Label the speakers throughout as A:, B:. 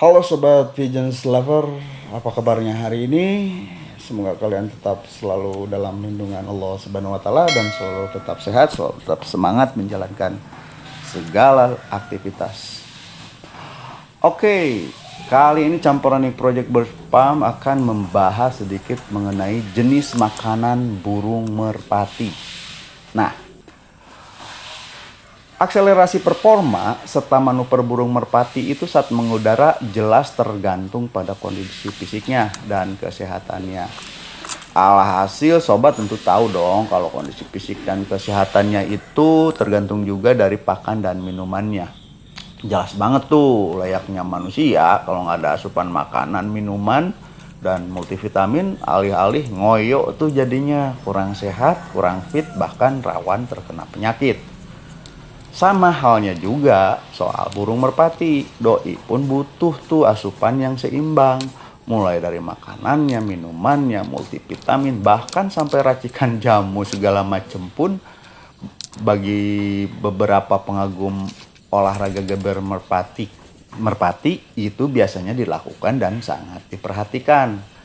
A: Halo Sobat Pigeons Lover, apa kabarnya hari ini? Semoga kalian tetap selalu dalam lindungan Allah Subhanahu wa Ta'ala dan selalu tetap sehat, selalu tetap semangat menjalankan segala aktivitas. Oke, kali ini Campuran Project Berspam akan membahas sedikit mengenai jenis makanan burung merpati. Nah, akselerasi performa serta manuver burung merpati itu saat mengudara jelas tergantung pada kondisi fisiknya dan kesehatannya. Alhasil sobat tentu tahu dong kalau kondisi fisik dan kesehatannya itu tergantung juga dari pakan dan minumannya. Jelas banget tuh layaknya manusia, kalau nggak ada asupan makanan, minuman, dan multivitamin, alih-alih ngoyo tuh jadinya kurang sehat, kurang fit, bahkan rawan terkena penyakit. Sama halnya juga soal burung merpati, doi pun butuh tuh asupan yang seimbang. Mulai dari makanannya, minumannya, multivitamin, bahkan sampai racikan jamu segala macem pun bagi beberapa pengagum olahraga geber merpati itu biasanya dilakukan dan sangat diperhatikan.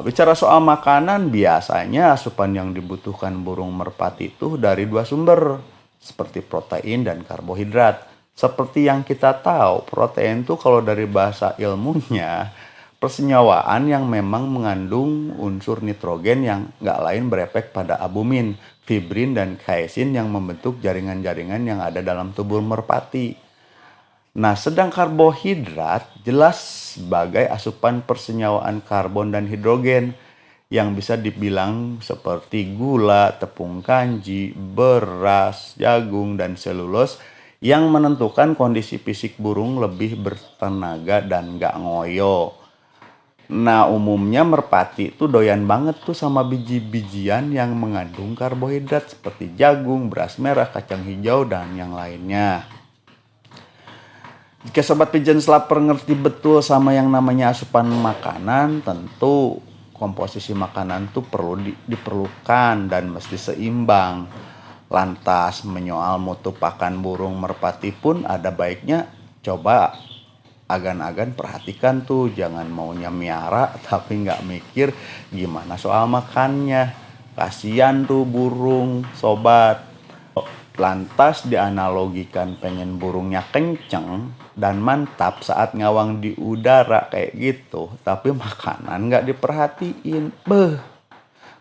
A: Bicara soal makanan, biasanya asupan yang dibutuhkan burung merpati itu dari dua sumber, seperti protein dan karbohidrat. Seperti yang kita tahu, protein itu kalau dari bahasa ilmunya, persenyawaan yang memang mengandung unsur nitrogen yang nggak lain berefek pada albumin, fibrin, dan kaisin yang membentuk jaringan-jaringan yang ada dalam tubuh merpati. Nah, sedang karbohidrat jelas sebagai asupan persenyawaan karbon dan hidrogen yang bisa dibilang seperti gula, tepung kanji, beras, jagung, dan selulos yang menentukan kondisi fisik burung lebih bertenaga dan gak ngoyo. Nah, umumnya merpati itu doyan banget tuh sama biji-bijian yang mengandung karbohidrat seperti jagung, beras merah, kacang hijau, dan yang lainnya. Jika Sobat Pigeons Lover ngerti betul sama yang namanya asupan makanan, tentu komposisi makanan itu diperlukan dan mesti seimbang. Lantas menyoal mutu pakan burung merpati pun ada baiknya coba agan-agan perhatikan tuh, jangan maunya miara tapi nggak mikir gimana soal makannya. Kasian tuh burung sobat. Lantas dianalogikan pengen burungnya kenceng dan mantap saat ngawang di udara kayak gitu, tapi makanan nggak diperhatiin.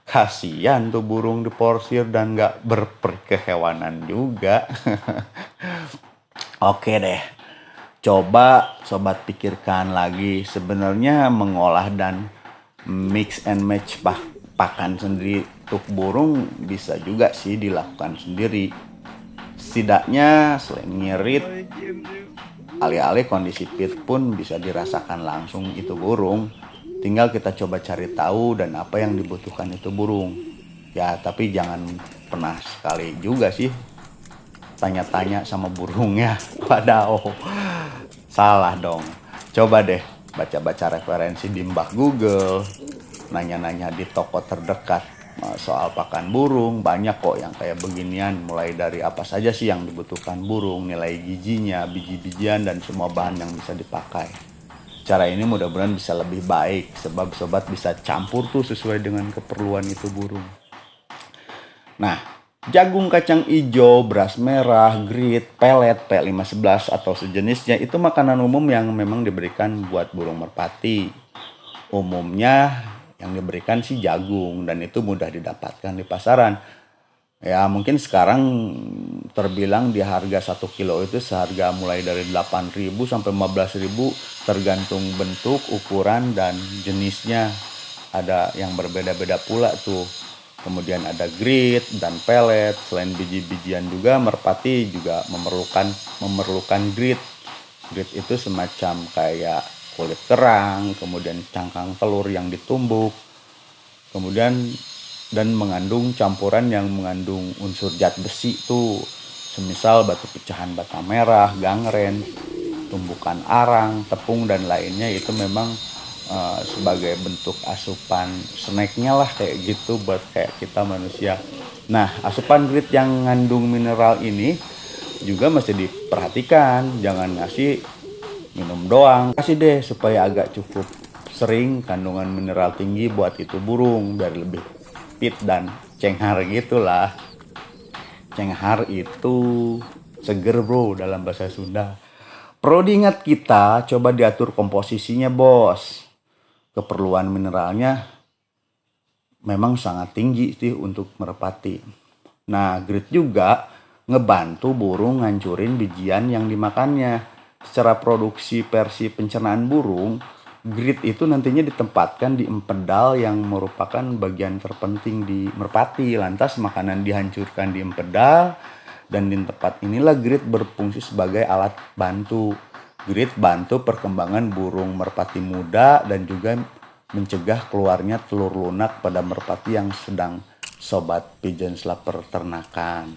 A: Kasian tuh burung diporsir dan nggak berkehewanan juga. Oke deh, coba sobat pikirkan lagi, sebenarnya mengolah dan mix and match pakan sendiri untuk burung bisa juga sih dilakukan sendiri. Setidaknya selain ngirit, alih-alih kondisi fit pun bisa dirasakan langsung itu burung. Tinggal kita coba cari tahu dan apa yang dibutuhkan itu burung. Ya, tapi jangan pernah sekali juga sih tanya-tanya sama burungnya. Waduh, salah dong. Coba deh baca-baca referensi di Mbah Google, nanya-nanya di toko terdekat soal pakan burung. Banyak kok yang kayak beginian, mulai dari apa saja sih yang dibutuhkan burung, nilai gizinya, biji-bijian, dan semua bahan yang bisa dipakai. Cara ini mudah-mudahan bisa lebih baik, sebab sobat bisa campur tuh sesuai dengan keperluan itu burung. Nah, jagung, kacang hijau, beras merah, grit, pelet, P511 atau sejenisnya itu makanan umum yang memang diberikan buat burung merpati. Umumnya yang diberikan sih jagung dan itu mudah didapatkan di pasaran. Ya mungkin sekarang terbilang di harga 1 kilo itu seharga mulai dari 8.000 sampai 15.000 tergantung bentuk, ukuran, dan jenisnya. Ada yang berbeda-beda pula tuh. Kemudian ada grit dan pelet. Selain biji-bijian juga merpati juga memerlukan grit. Grit itu semacam kayak kulit kerang, kemudian cangkang telur yang ditumbuk, kemudian dan mengandung campuran yang mengandung unsur zat besi tuh, semisal batu pecahan bata merah, gangren, tumbukan arang, tepung, dan lainnya. Itu memang sebagai bentuk asupan snacknya lah kayak gitu buat kayak kita manusia. Nah, asupan grit yang mengandung mineral ini juga mesti diperhatikan, jangan ngasih minum doang. Kasih deh supaya agak cukup sering, kandungan mineral tinggi buat itu burung biar lebih fit dan cenghar gitulah. Cenghar itu seger bro dalam bahasa Sunda. Perlu diingat kita coba diatur komposisinya bos. Keperluan mineralnya memang sangat tinggi sih untuk merpati. Nah, grit juga ngebantu burung ngancurin bijian yang dimakannya. Secara produksi versi pencernaan burung, grit itu nantinya ditempatkan di empedal yang merupakan bagian terpenting di merpati. Lantas makanan dihancurkan di empedal, dan di tempat inilah grit berfungsi sebagai alat bantu. Grit bantu perkembangan burung merpati muda dan juga mencegah keluarnya telur lunak pada merpati yang sedang sobat pigeon slap peternakan.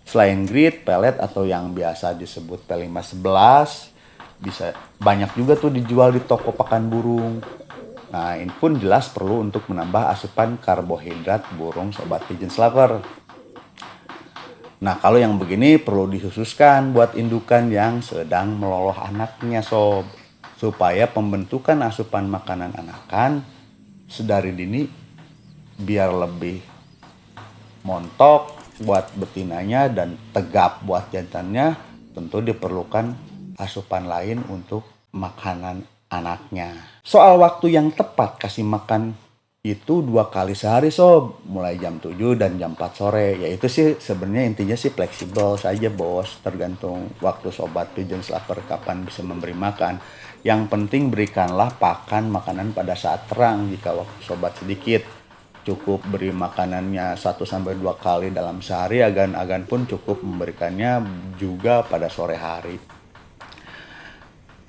A: Selain grit, pelet atau yang biasa disebut P511 bisa banyak juga tuh dijual di toko pakan burung. Nah, ini pun jelas perlu untuk menambah asupan karbohidrat burung sobat pigeon slaver. Nah, kalau yang begini perlu dikhususkan buat indukan yang sedang meloloh anaknya sob. Supaya pembentukan asupan makanan anakan sedari dini biar lebih montok buat betinanya dan tegap buat jantannya, tentu diperlukan asupan lain untuk makanan anaknya. Soal waktu yang tepat kasih makan itu 2 kali sehari sob, mulai jam 7 dan jam 4 sore. Yaitu sih sebenarnya intinya sih fleksibel saja bos, tergantung waktu sobat pigeon slaver kapan bisa memberi makan. Yang penting berikanlah pakan makanan pada saat terang. Jika waktu sobat sedikit, cukup beri makanannya 1-2 kali dalam sehari. Agan-agan pun cukup memberikannya juga pada sore hari.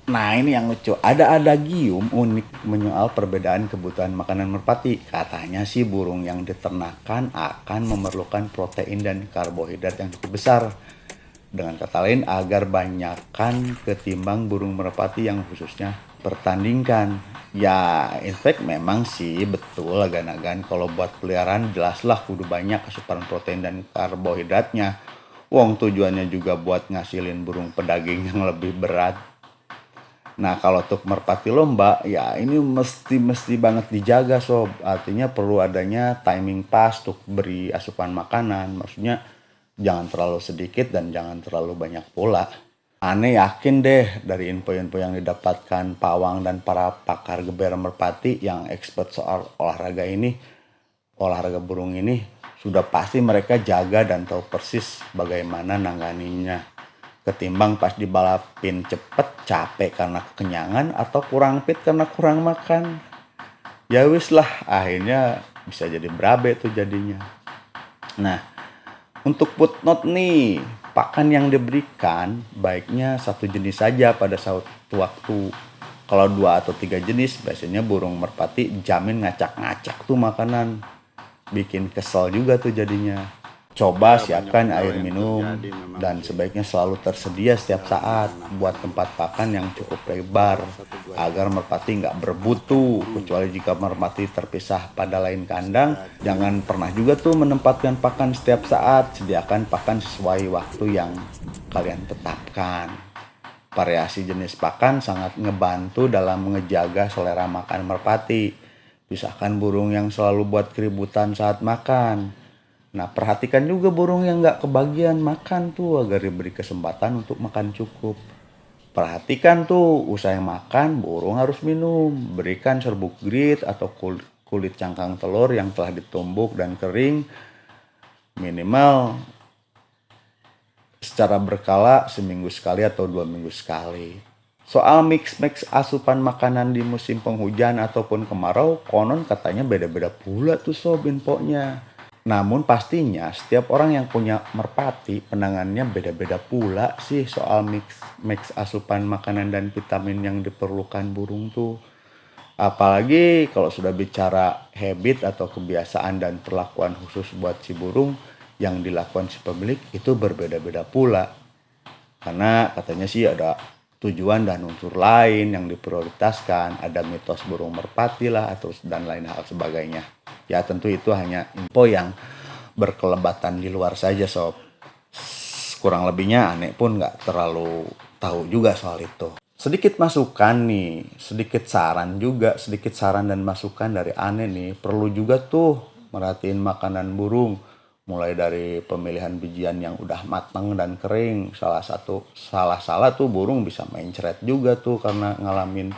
A: Nah, ini yang lucu. Ada adagium unik menyoal perbedaan kebutuhan makanan merpati. Katanya sih burung yang diternakan akan memerlukan protein dan karbohidrat yang cukup besar. Dengan kata lain, agar banyakkan ketimbang burung merpati yang khususnya pertandingkan. Ya, in fact memang sih betul agan-agan kalau buat peliharaan jelaslah kudu banyak asupan protein dan karbohidratnya. Wong tujuannya juga buat ngasilin burung pedaging yang lebih berat. Nah, kalau untuk merpati lomba, ya ini mesti banget dijaga sob. Artinya perlu adanya timing pas untuk beri asupan makanan. Maksudnya jangan terlalu sedikit dan jangan terlalu banyak pula. Aneh yakin deh dari info-info yang didapatkan pawang dan para pakar geber merpati yang expert soal olahraga burung ini, sudah pasti mereka jaga dan tahu persis bagaimana nanganinya. Ketimbang pas dibalapin cepet, capek karena kekenyangan, atau kurang fit karena kurang makan. Ya wis lah, akhirnya bisa jadi berabe tuh jadinya. Nah, untuk footnote nih, pakan yang diberikan baiknya satu jenis saja pada suatu waktu. Kalau 2 atau 3 jenis, biasanya burung merpati jamin ngacak-ngacak tuh makanan. Bikin kesel juga tuh jadinya. Coba siapkan air minum dan sebaiknya selalu tersedia setiap saat buat tempat pakan yang cukup lebar agar merpati nggak berebut tuh. Kecuali jika merpati terpisah pada lain kandang, jangan pernah juga tuh menempatkan pakan setiap saat. Sediakan pakan sesuai waktu yang kalian tetapkan. Variasi jenis pakan sangat ngebantu dalam menjaga selera makan merpati. Pisahkan burung yang selalu buat keributan saat makan. Nah, perhatikan juga burung yang nggak kebagian makan tuh agar diberi kesempatan untuk makan cukup. Perhatikan tuh, usai makan burung harus minum. Berikan serbuk grit atau kulit cangkang telur yang telah ditumbuk dan kering minimal secara berkala seminggu sekali atau 2 minggu sekali. Soal mix asupan makanan di musim penghujan ataupun kemarau, konon katanya beda-beda pula tuh sob infonya. Namun pastinya setiap orang yang punya merpati penanganannya beda-beda pula sih soal mix asupan makanan dan vitamin yang diperlukan burung tuh. Apalagi kalau sudah bicara habit atau kebiasaan dan perlakuan khusus buat si burung yang dilakukan si pemilik itu berbeda-beda pula. Karena katanya sih ada tujuan dan unsur lain yang diprioritaskan, ada mitos burung merpati lah atau dan lain hal sebagainya. Ya tentu itu hanya info yang berkelebatan di luar saja sob. Kurang lebihnya aneh pun nggak terlalu tahu juga soal itu. Sedikit masukan nih, sedikit saran juga, sedikit saran dan masukan dari Ane nih. Perlu juga tuh merhatiin makanan burung. Mulai dari pemilihan bijian yang udah matang dan kering. Salah tuh burung bisa mencret juga tuh karena ngalamin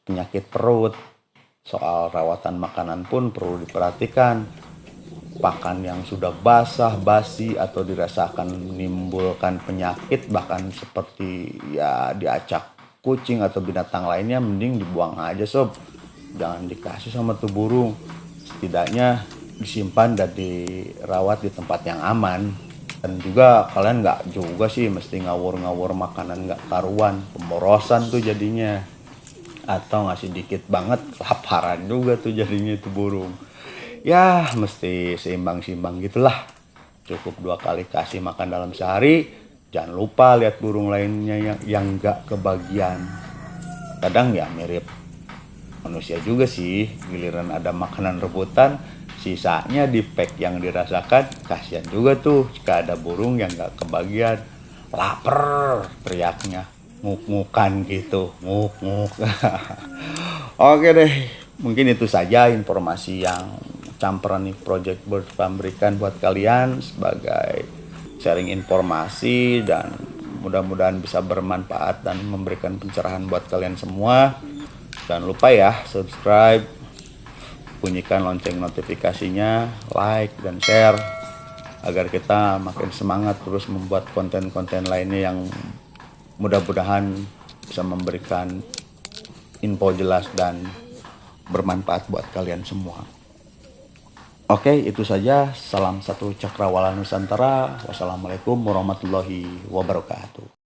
A: penyakit perut. Soal rawatan makanan pun perlu diperhatikan. Pakan yang sudah basah, basi atau dirasakan menimbulkan penyakit bahkan seperti ya diacak kucing atau binatang lainnya mending dibuang aja sob. Jangan dikasih sama tuh burung. Setidaknya disimpan dan dirawat di tempat yang aman. Dan juga kalian nggak juga sih mesti ngawur-ngawur makanan nggak karuan, pemborosan tuh jadinya. Atau ngasih dikit banget, kelaparan juga tuh jadinya itu burung. Ya mesti seimbang-seimbang gitulah. Cukup 2 kali kasih makan dalam sehari. Jangan lupa lihat burung lainnya yang gak kebagian. Kadang ya mirip manusia juga sih. Giliran ada makanan rebutan, sisanya di pack yang dirasakan. Kasihan juga tuh jika ada burung yang gak kebagian. Laper teriaknya, nguk-ngukan gitu, nguk-nguk. Oke deh, mungkin itu saja informasi yang campuran nih Project Bird Farm berikan buat kalian sebagai sharing informasi, dan mudah-mudahan bisa bermanfaat dan memberikan pencerahan buat kalian semua. Jangan lupa ya subscribe, bunyikan lonceng notifikasinya, like dan share agar kita makin semangat terus membuat konten-konten lainnya yang mudah-mudahan bisa memberikan info jelas dan bermanfaat buat kalian semua. Oke, itu saja. Salam satu cakrawala Nusantara. Wassalamualaikum warahmatullahi wabarakatuh.